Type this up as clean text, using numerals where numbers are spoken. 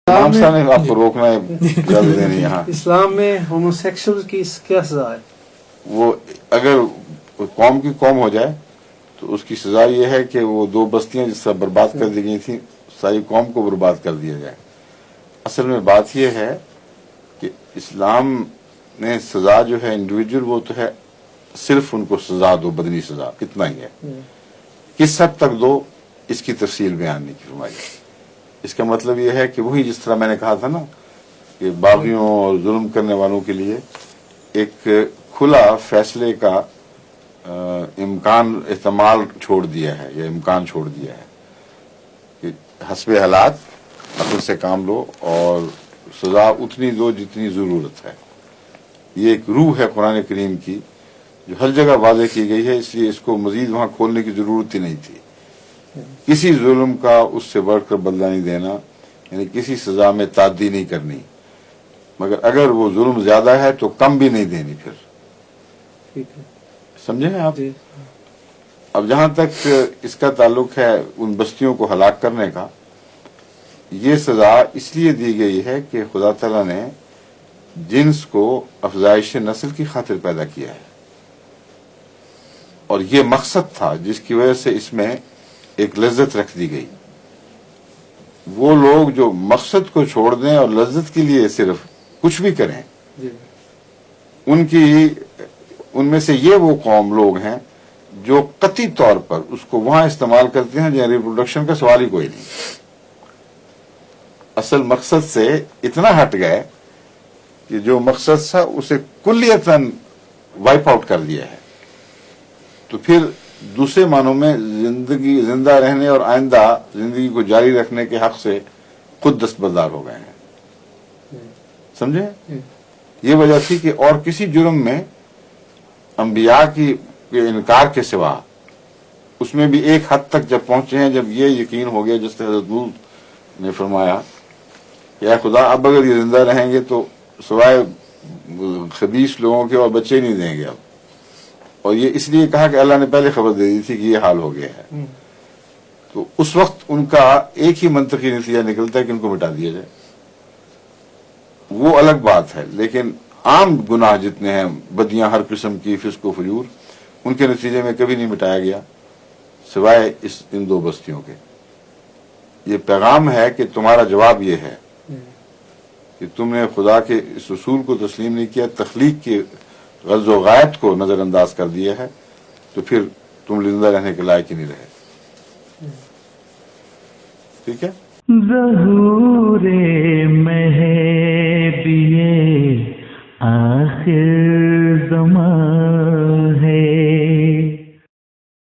امام صاحب نے آپ کو روکنا ہے اجازت دینی یہاں. اسلام میں ہومو سیکشل کی کیا سزا ہے؟ وہ اگر قوم کی قوم ہو جائے تو اس کی سزا یہ ہے کہ وہ دو بستیاں جس طرح برباد کر دی گئی تھیں ساری قوم کو برباد کر دیا جائے. اصل میں بات یہ ہے کہ اسلام نے سزا جو ہے انڈیویجول وہ تو ہے صرف ان کو سزا دو بدنی سزا کتنا ہی ہے. کس حد تک دو اس کی تفصیل بیان نہیں کی فرمائی. اس کا مطلب یہ ہے کہ وہی جس طرح میں نے کہا تھا نا کہ باغیوں اور ظلم کرنے والوں کے لیے ایک کھلا فیصلے کا امکان احتمال چھوڑ دیا ہے یا امکان چھوڑ دیا ہے کہ حسب حالات عقل سے کام لو اور سزا اتنی دو جتنی ضرورت ہے. یہ ایک روح ہے قرآن کریم کی جو ہر جگہ واضح کی گئی ہے، اس لیے اس کو مزید وہاں کھولنے کی ضرورت ہی نہیں تھی. کسی ظلم کا اس سے بڑھ کر بدلہ نہیں دینا، یعنی کسی سزا میں تعدی نہیں کرنی، مگر اگر وہ ظلم زیادہ ہے تو کم بھی نہیں دینی. پھر سمجھے ہیں آپ؟ اب جہاں تک اس کا تعلق ہے ان بستیوں کو ہلاک کرنے کا، یہ سزا اس لیے دی گئی ہے کہ خدا تعالیٰ نے جنس کو افزائش نسل کی خاطر پیدا کیا ہے، اور یہ مقصد تھا جس کی وجہ سے اس میں ایک لذت رکھ دی گئی. وہ لوگ جو مقصد کو چھوڑ دیں اور لذت کے لیے صرف کچھ بھی کریں، ان میں سے یہ وہ قوم لوگ ہیں جو قطعی طور پر اس کو وہاں استعمال کرتے ہیں جہاں ریپروڈکشن کا سوال ہی کوئی نہیں. اصل مقصد سے اتنا ہٹ گئے کہ جو مقصد تھا اسے کلیتاً وائپ آؤٹ کر دیا ہے. تو پھر دوسرے معنوں میں زندہ رہنے اور آئندہ زندگی کو جاری رکھنے کے حق سے خود دستبردار ہو گئے ہیں. سمجھے؟ یہ وجہ تھی کہ اور کسی جرم میں انبیاء کے انکار کے سوا اس میں بھی ایک حد تک جب پہنچے ہیں جب یہ یقین ہو گیا جس طرح حضرت لوط نے فرمایا کہ اے خدا اب اگر یہ زندہ رہیں گے تو سوائے خبیث لوگوں کے اور بچے نہیں دیں گے اب. اور یہ اس لیے کہا کہ اللہ نے پہلے خبر دے دی تھی کہ یہ حال ہو گیا ہے. تو اس وقت ان کا ایک ہی منطقی نتیجہ نکلتا ہے کہ ان کو مٹا دیا جائے. وہ الگ بات ہے، لیکن عام گناہ جتنے ہیں، بدیاں ہر قسم کی، فسق و فجور، ان کے نتیجے میں کبھی نہیں مٹایا گیا سوائے ان دو بستیوں کے. یہ پیغام ہے کہ تمہارا جواب یہ ہے کہ تم نے خدا کے اس اصول کو تسلیم نہیں کیا، تخلیق کے غرض و غایت کو نظر انداز کر دیا ہے، تو پھر تم زندہ رہنے کے لائق ہی نہیں رہے. ٹھیک ہے؟ ظہور مہدی آخر زمان